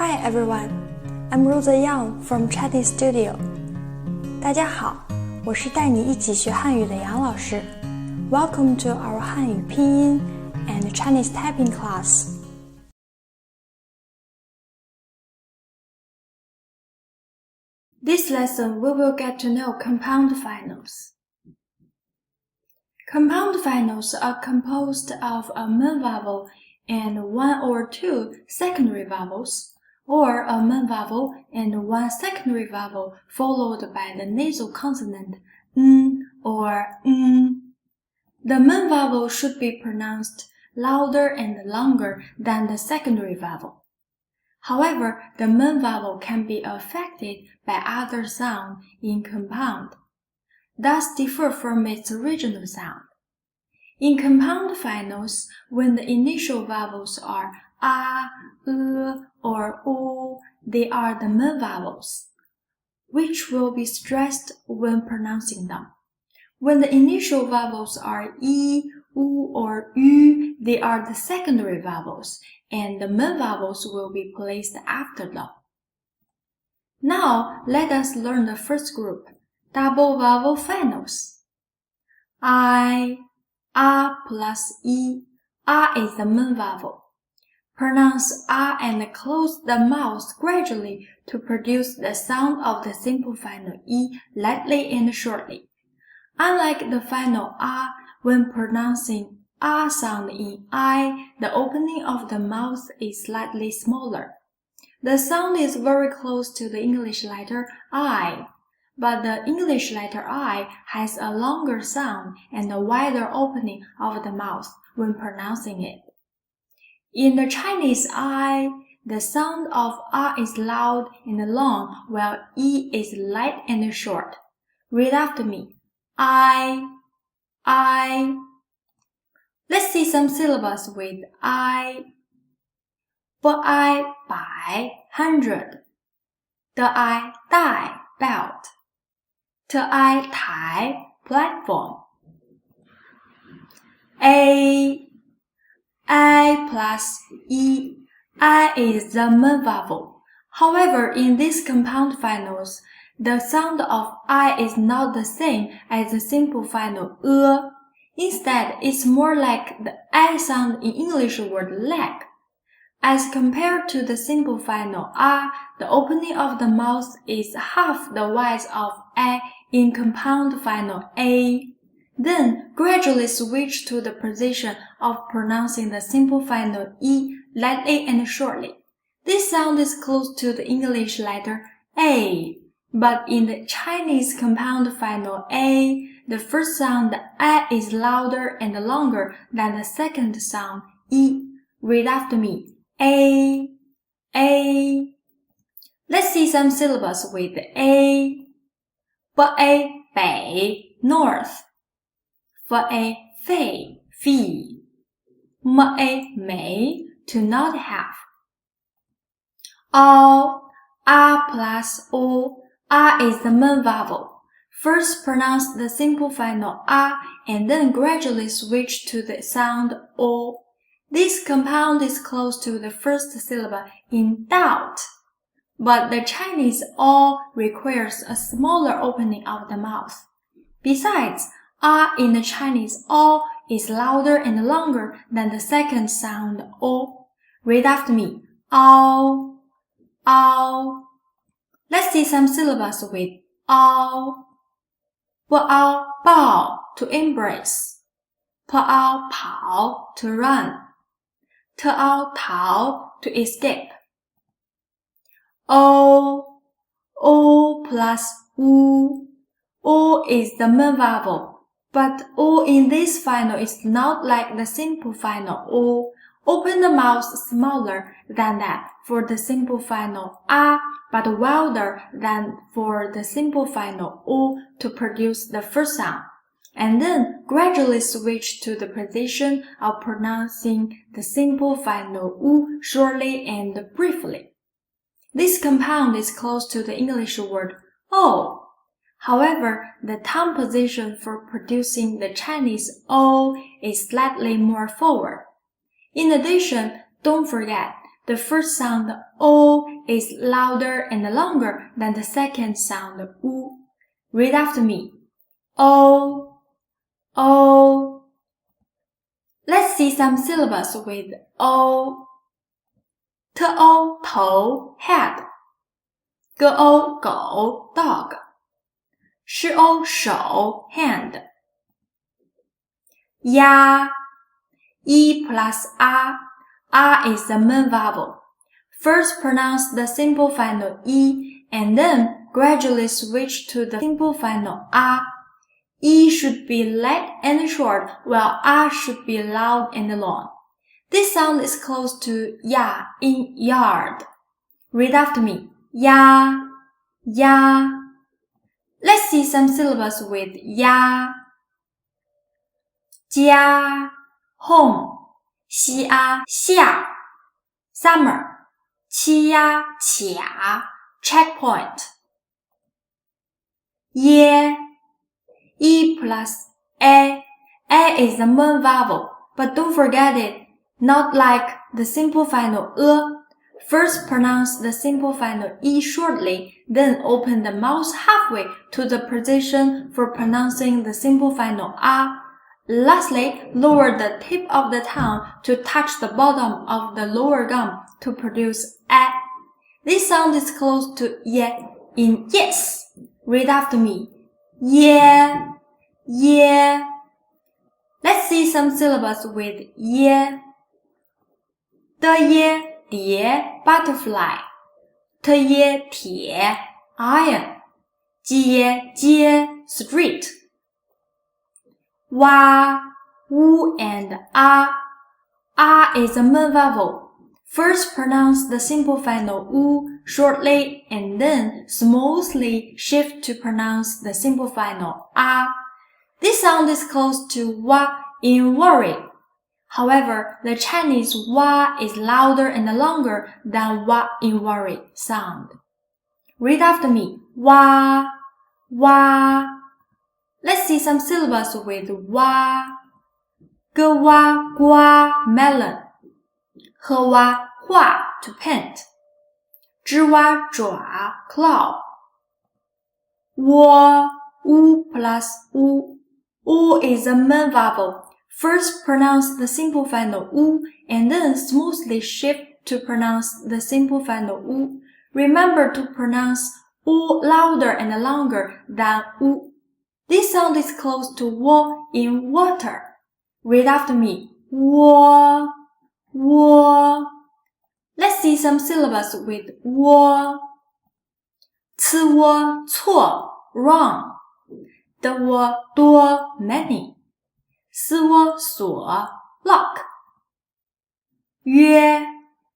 Hi everyone, I'm Rosa Young from Chatting Studio. 大家好，我是带你一起学汉语的杨老师。Welcome to our 汉语拼音 and Chinese typing class. This lesson we will get to know compound finals. Compound finals are composed of a main vowel and one or two secondary vowels, or a main vowel and one secondary vowel followed by the nasal consonant n or n. The main vowel should be pronounced louder and longer than the secondary vowel. However, the main vowel can be affected by other sound in compound, thus differ from its original sound. In compound finals, when the initial vowels are a, or o, they are the main vowels, which will be stressed when pronouncing them. When the initial vowels are i, u, or ü, they are the secondary vowels, and the main vowels will be placed after them. Now, let us learn the first group, double vowel finals. I, a plus e, a is the main vowel. Pronounce a and close the mouth gradually to produce the sound of the simple final e lightly and shortly. Unlike the final a, when pronouncing a sound in I, the opening of the mouth is slightly smaller. The sound is very close to the English letter I, but the English letter I has a longer sound and a wider opening of the mouth when pronouncing it. In the Chinese I, the sound of A is loud and long, while E is light and short. Read after me. I. Let's see some syllables with I. 不挨百 100. 的挨带 belt. 的挨台 platform. A plus E. I is the main vowel. However, in these compound finals, the sound of I is not the same as the simple final Instead, it's more like the I sound in English word leg. As compared to the simple final a, the opening of the mouth is half the width of a in compound final a. Then gradually switch to the position of pronouncing the simple final e lightly and shortly. This sound is close to the English letter a, but in the Chinese compound final a, the first sound a is louder and longer than the second sound e. Read after me. A. Let's see some syllables with a. 不 a 北 north. 不 a 肺 feet. 么 a 美 to not have. All, a plus o, a is the main vowel. First pronounce the simple final a and then gradually switch to the sound o. This compound is close to the first syllable in doubt, but the Chinese o requires a smaller opening of the mouth. Besides, a in the Chinese o is louder and longer than the second sound o. Read after me. All. Let's see some syllables with all. 不凹抱 to embrace. 不凹跑 to run. 特凹逃 to escape. O plus U. O is the main vowel, but O in this final is not like the simple final O. Open the mouth smaller than that for the simple final A, but wilder than for the simple final O to produce the first sound, and then gradually switch to the position of pronouncing the simple final U shortly and briefly. This compound is close to the English word O. However, the tongue position for producing the Chinese O is slightly more forward. In addition, don't forget, the first sound O is louder and longer than the second sound U. Read after me. O, O. Let's see some syllables with O. T-O, 头 head. G-O, 狗 dog. Sh-O, 手 hand. Ya, E plus R. R is the main vowel. First pronounce the simple final E and then gradually switch to the simple final R. E should be light and short while R should be loud and long. This sound is close to ya in yard. Read after me. Ya, ya. Let's see some syllables with ya. Jia, home. Xia, 下 summer. Qia, 卡 checkpoint. Ye, E plus A. A is the main vowel, but don't forget it. Not like the simple final E. First pronounce the simple final E shortly, then open the mouth halfway to the position for pronouncing the simple final R. Lastly, lower the tip of the tongue to touch the bottom of the lower gum to produce A. This sound is close to ye in yes. Read after me. Ye, ye. Let's see some syllables with ye. 的耶蝶 butterfly. 特耶铁 iron. 基耶街 street. Wa, wu and a. A is a main vowel. First pronounce the simple final u shortly and then smoothly shift to pronounce the simple final a. This sound is close to wa in worry. However, the Chinese wa is louder and longer than wa in worry sound. Read after me. Wa, wa. Let's see some syllables with wa. Ge wa, gua, melon. He wa, hua, to paint. Zhi wa, zhua, claw. Wo, u plus u. U is a main vowel. First pronounce the simple final u and then smoothly shift to pronounce the simple final u. Remember to pronounce u louder and longer than u. This sound is close to wo in water. Read after me. Wo, wo. Let's see some syllables with wo. 次窝错 wrong. 的窝多 many. 斯窝锁 lock. 约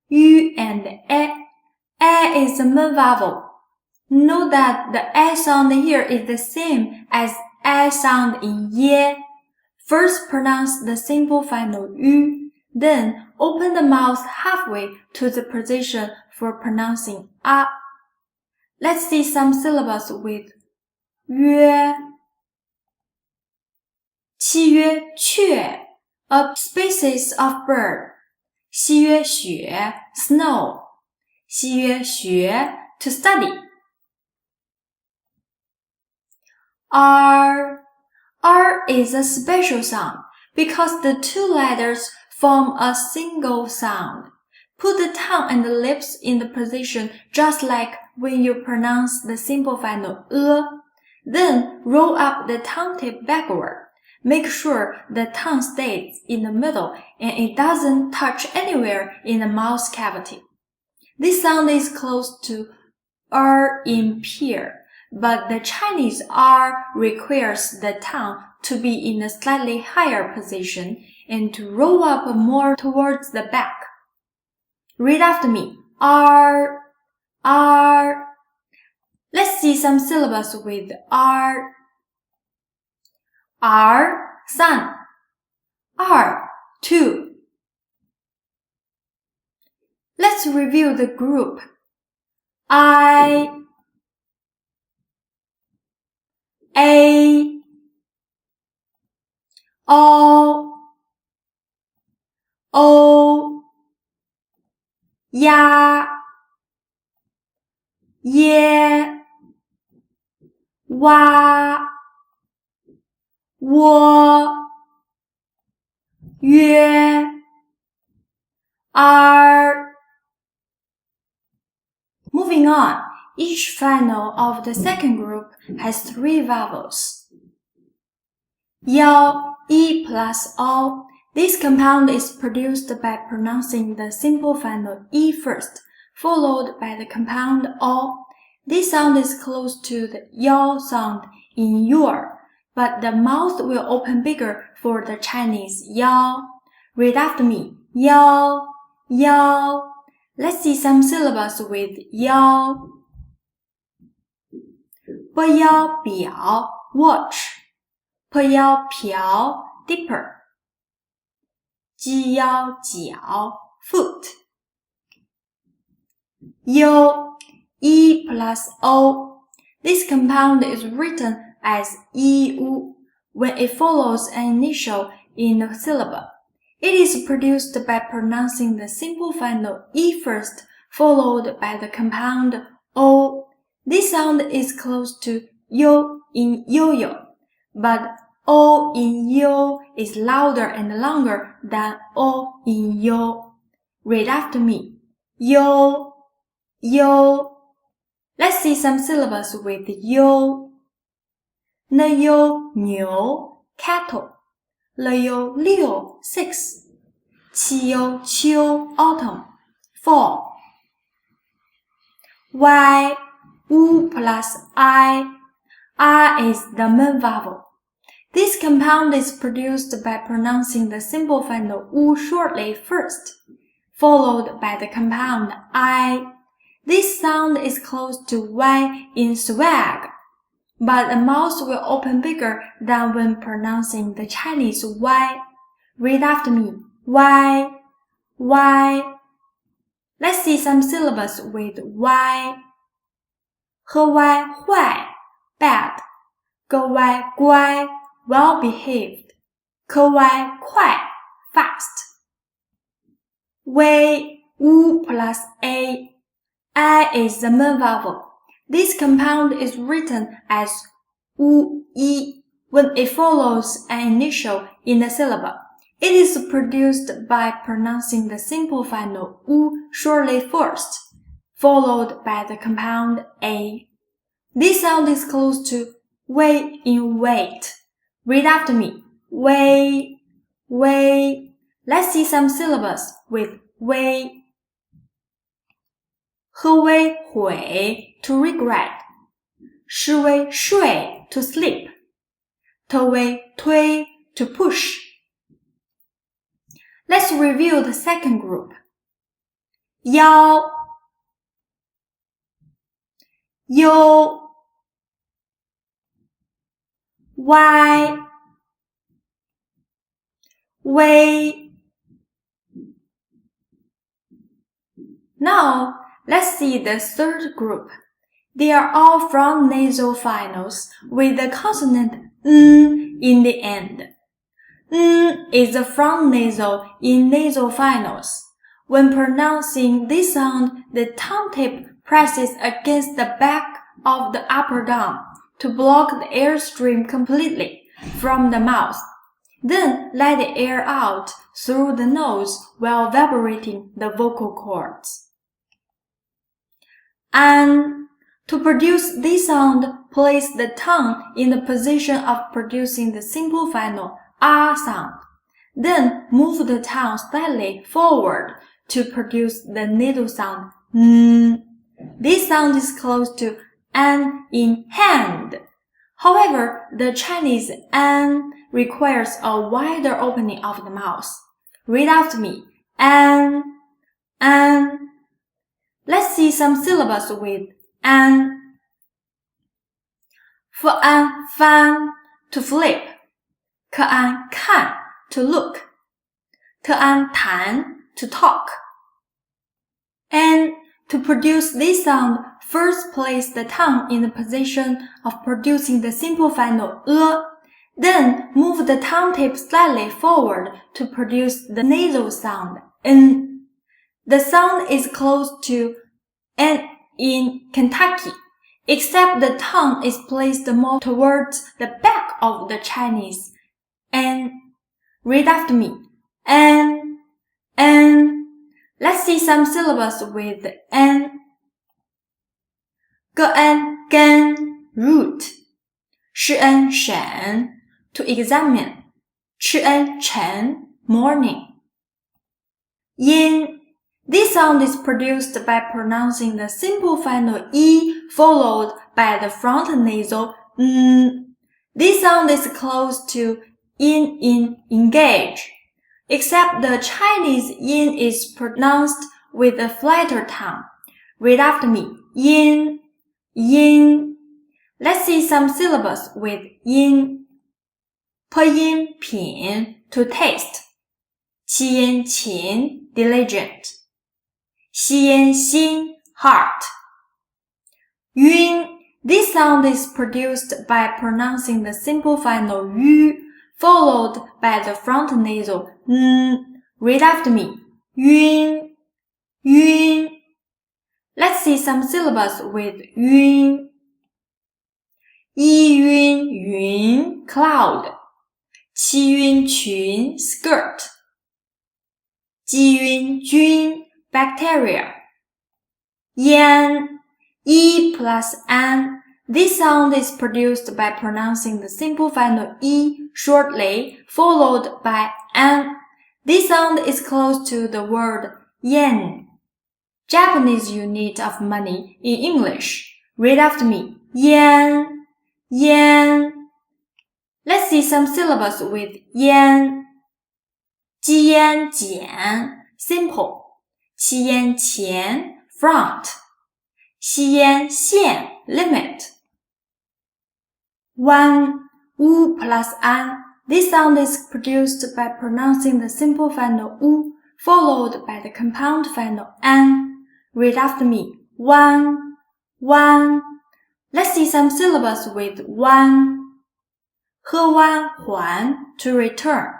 u and a. A is the main vowel. Note that the a sound here is the same as a sound in ye. First pronounce the simple final u, then open the mouth halfway to the position for pronouncing a. Let's see some syllables with 约 七约雀 a species of bird. 西约雪 snow. 西约学 to study. R. R is a special sound because the two letters form a single sound. Put the tongue and the lips in the position just like when you pronounce the simple final e. Then roll up the tongue tip backward. Make sure the tongue stays in the middle and it doesn't touch anywhere in the mouth cavity. This sound is close to R in pair, but the Chinese R requires the tongue to be in a slightly higher position and to roll up more towards the back. Read after me. R, R. Let's see some syllables with R. R, sun. R, two. Let's review the group. I, A, O, 呀、耶、哇、窝、约、儿。Moving on, each final of the second group has 3 vowels. 幺 E plus O. This compound is produced by pronouncing the simple final E first, followed by the compound O. This sound is close to the yao sound in your, but the mouth will open bigger for the Chinese yao. Read after me. Yao, yao. Let's see some syllables with yao. 不要表 watch. 不要瓢 dipper. 鸡腰脚 foot. 优 E plus O. This compound is written as iu when it follows an initial in the syllable. It is produced by pronouncing the simple final E first, followed by the compound O. This sound is close to yo in yo-yo, but O in yo is louder and longer than O in yo. Read after me. Yo, yo. Let's see some syllables with yo. 呢优牛 cattle. 了优六 6. 七优秋 autumn. 4. Y, U plus I. R is the main vowel. This compound is produced by pronouncing the simple final U shortly first, followed by the compound I. This sound is close to Y in swag, but the mouth will open bigger than when pronouncing the Chinese Y. Read after me. Y, Y. Let's see some syllables with Y. 和 Y 坏 bad. 个 Y 乖 well behaved. 可 Y 快 fast. 微 U plus A. I is the main vowel. This compound is written as U E when it follows an initial in the syllable. It is produced by pronouncing the simple final U shortly first, followed by the compound A. This sound is close to wei in weight. Read after me. Wei, wei. Let's see some syllables with wei. 喝微悔 to regret. 是微睡 to sleep. 特微推 to push. Let's review the second group. 腰 优 Y 微 Now, let's see the third group. They are all front nasal finals with the consonant n in the end. N is the front nasal in nasal finals. When pronouncing this sound, the tongue tip presses against the back of the upper gum to block the airstream completely from the mouth. Then let the air out through the nose while vibrating the vocal cords. And to produce this sound, place the tongue in the position of producing the simple final R sound. Then move the tongue slightly forward to produce the nasal sound N. This sound is close to N in hand. However, the Chinese N requires a wider opening of the mouth. Read after me. N, N. Let's see some syllables with N. 复安 fan to flip. 可安看 to look. 特安谈 to talk. And to produce this sound, first place the tongue in the position of producing the simple final then move the tongue tip slightly forward to produce the nasal sound N. The sound is close to N in Kentucky, except the tongue is placed more towards the back of the Chinese. And read after me. And let's see some syllables with N. 个 N 根 root, 是 N 审 to examine, 吃 N 晨 morning. Yin. This sound is produced by pronouncing the simple final E followed by the front nasal N. This sound is close to in engage, except the Chinese yin is pronounced with a flatter tongue. Read after me. Yin, yin. Let's see some syllables with yin. 破音品 to taste. 气音勤 diligent. 吸音心 heart. Yun. This sound is produced by pronouncing the simple final yu followed by the front nasal n. Read after me. Yun, yun. Let's see some syllables with yun. 一晕云 cloud. 七晕群 skirt. 鸡晕菌 bacteria. Yan. E plus N. This sound is produced by pronouncing the simple final E shortly, followed by N. This sound is close to the word yen, Japanese unit of money in English. Read after me. Yen, yen. Let's see some syllables with yen. 鸡烟简 simple. 七烟前 front. 吸烟线 limit. One, U plus N. This sound is produced by pronouncing the simple final U followed by the compound final N. Read after me. One, one. Let's see some syllables with one. 喝完还 to return.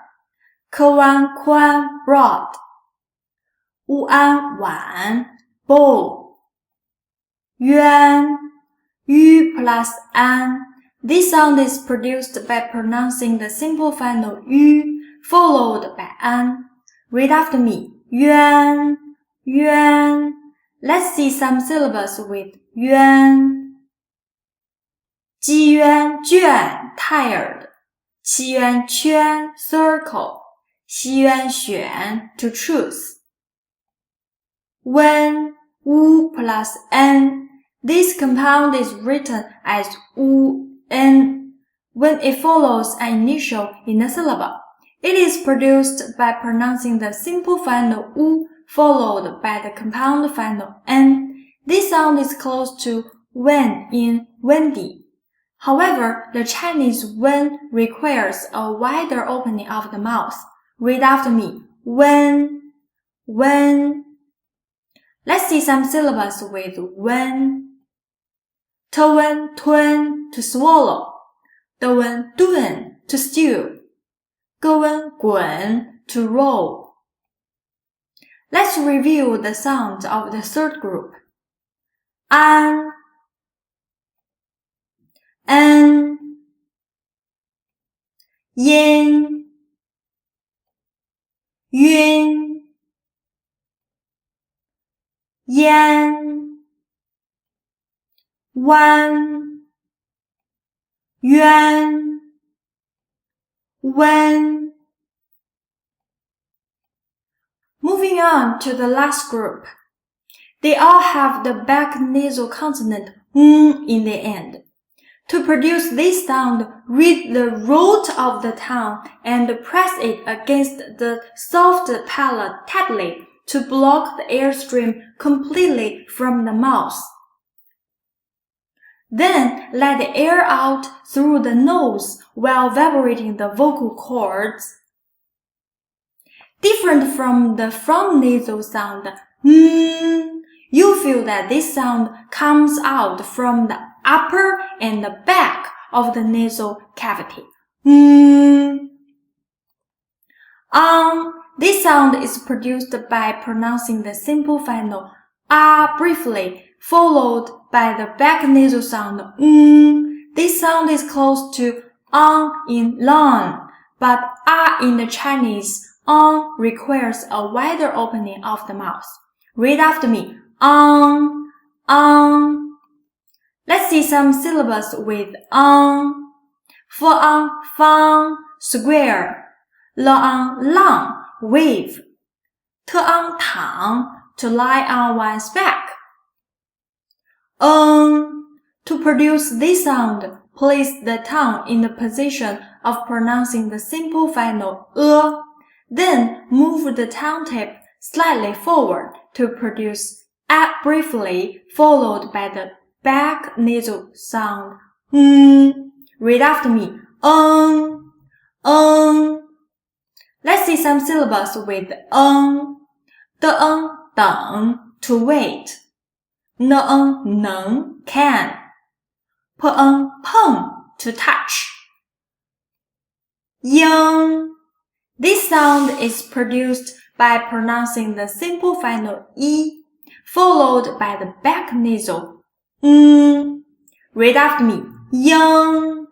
客湾宽 broad. 乌安晚 bowl. Yuan, U plus N. This sound is produced by pronouncing the simple final U followed by N. Read after me. Yuan, yuan. Let's see some syllables with yuan. 鸡冤倦 tired. 七冤圈 circle. 西渊选 to choose. When, U plus N. This compound is written as U-N when it follows an initial in a syllable. It is produced by pronouncing the simple final U followed by the compound final N. This sound is close to when in Wendy. However, the Chinese when requires a wider opening of the mouth. Read after me. When, when. Let's see some syllables with when. 特温吞 to swallow. 德温炖 to stew. 各温滚 to roll. Let's review the sounds of the third group. An, N, yin, yun, yan, wan, yuan, wen. Moving on to the last group. They all have the back nasal consonant in the end. To produce this sound, read the root of the tongue and press it against the soft palate tightly to block the airstream completely from the mouth. Then let the air out through the nose while vibrating the vocal cords. Different from the front nasal sound, you feel that this sound comes out from the upper and the back of the nasal cavity. This sound is produced by pronouncing the simple final briefly, followed by the back nasal sound This sound is close to in long, but in the Chinese, requires a wider opening of the mouth. Read after me. Let's see some syllables with fun, square. Long, wave. Tang, to lie on one's back. To produce this sound, place the tongue in the position of pronouncing the simple final Then move the tongue tip slightly forward to produce briefly, followed by the back nasal sound Read after me. Let's see some syllables with等, to wait.能, can. Peng, to touch. Yang. This sound is produced by pronouncing the simple final followed by the back nasal Read after me. Yang.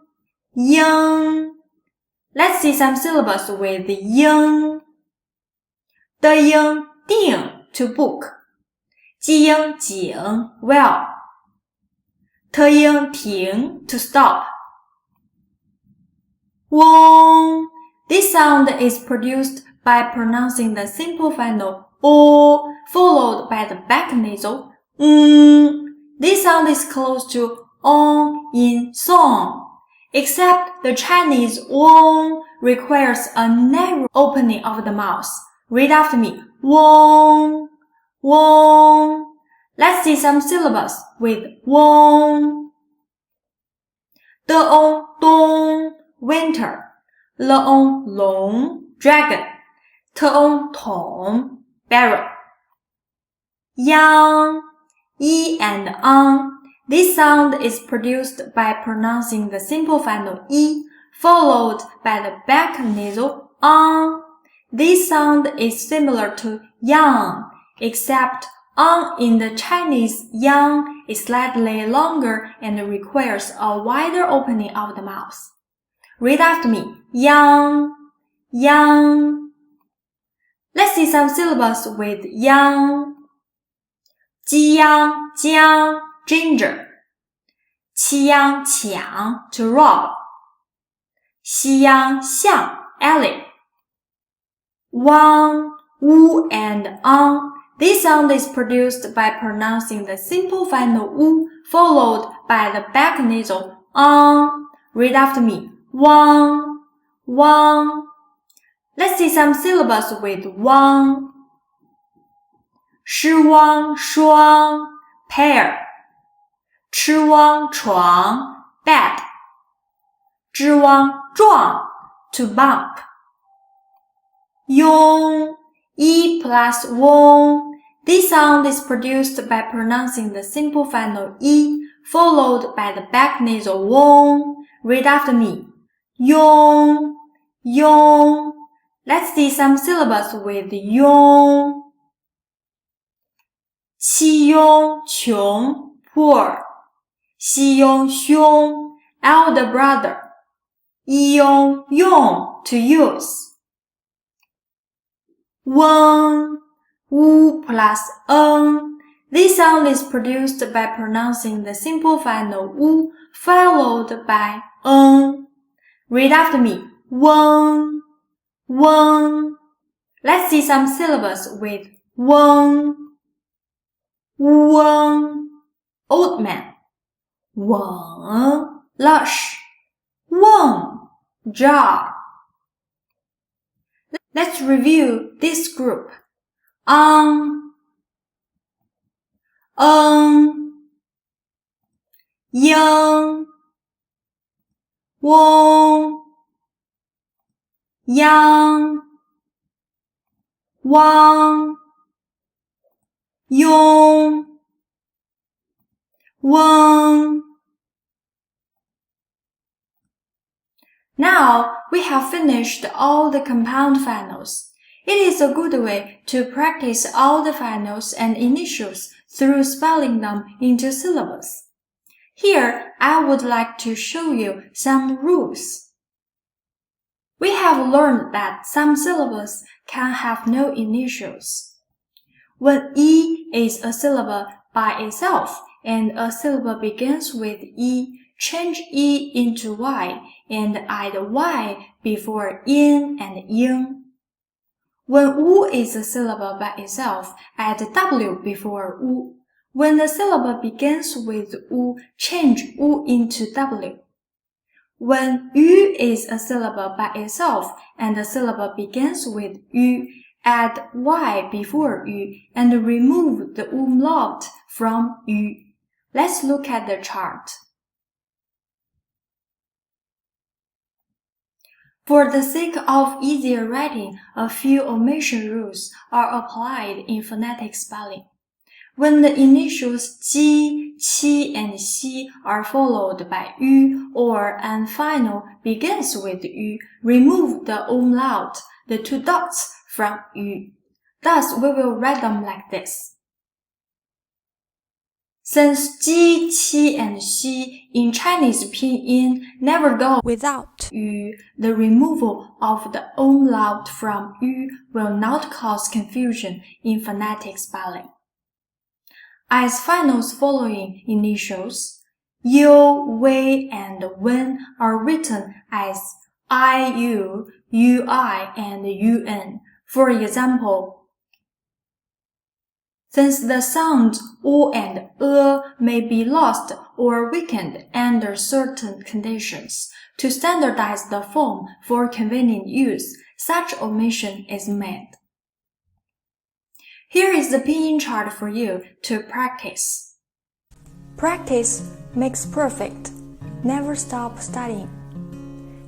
Let's see some syllables with yang. 的应,定, to book. 机应,景, well. 特应,停, to stop. Wong. This sound is produced by pronouncing the simple final followed by the back nasal This sound is close to in song, except the Chinese wong requires a narrow opening of the mouth. Read after me. Wong, wong. Let's see some syllables with wong. 冬, winter. 龙, dragon. 桶, barrel. Yang, yi and This sound is produced by pronouncing the simple final followed by the back nasal This sound is similar to yang, except in the Chinese, yang is slightly longer and requires a wider opening of the mouth. Read after me. Yang, yang. Let's see some syllables with yang. 鸡央, jiang, ginger. 七央, qiang, to rob. 西央, xiang, alley. Wang, wu, and This sound is produced by pronouncing the simple final followed by the back nasal Read after me. Wang, wang. Let's see some syllables with wang. 狮汪, shuang, pair. 吃汪, chuang, bed. 支汪,撞, to bump. Yong, E plus wong. This sound is produced by pronouncing the simple final followed by the back nasal wong. Read after me. Yong, yong. Let's see some syllables with yong. 七庸,穷, poor. 西庸, 兄, elder brother. 一庸, 用, to use. Weng, wu plus This sound is produced by pronouncing the simple final wu followed by Read after me. Weng, weng. Let's see some syllables with weng. Weng, old man. Weng, lush. Weng, jar. Let's review this group. Yang, wong, yang, wang, yong, weng. Now we have finished all the compound finals. It is a good way to practice all the finals and initials through spelling them into syllables. Here, I would like to show you some rules. We have learned that some syllables can have no initials. When E is a syllable by itself and a syllable begins with E, change E into Y and add Y before in and ing. When U is a syllable by itself, add W before U. When the syllable begins with U, change U into W. When U is a syllable by itself and the syllable begins with U, add Y before U and remove the umlaut from U. Let's look at the chart. For the sake of easier writing, a few omission rules are applied in phonetic spelling. When the initials Ji, Qi, and Xi are followed by Yu or an final begins with Yu, remove the umlaut, the two dots, from Yu. Thus, we will write them like this. Since Ji, Qi, and Xi in Chinese Pinyin never go without Yu, the removal of the umlaut from Yu will not cause confusion in phonetic spelling. As finals following initials, Yu, Wei, and Wen are written as IU, UI, and UN. For example, since the sounds U and may be lost or weakened under certain conditions, to standardize the form for convenient use, such omission is made. Here is the pinyin chart for you to practice. Practice makes perfect. Never stop studying.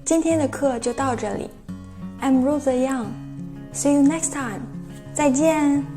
今天的课就到这里。I'm Rosa Yang. See you next time. 再见。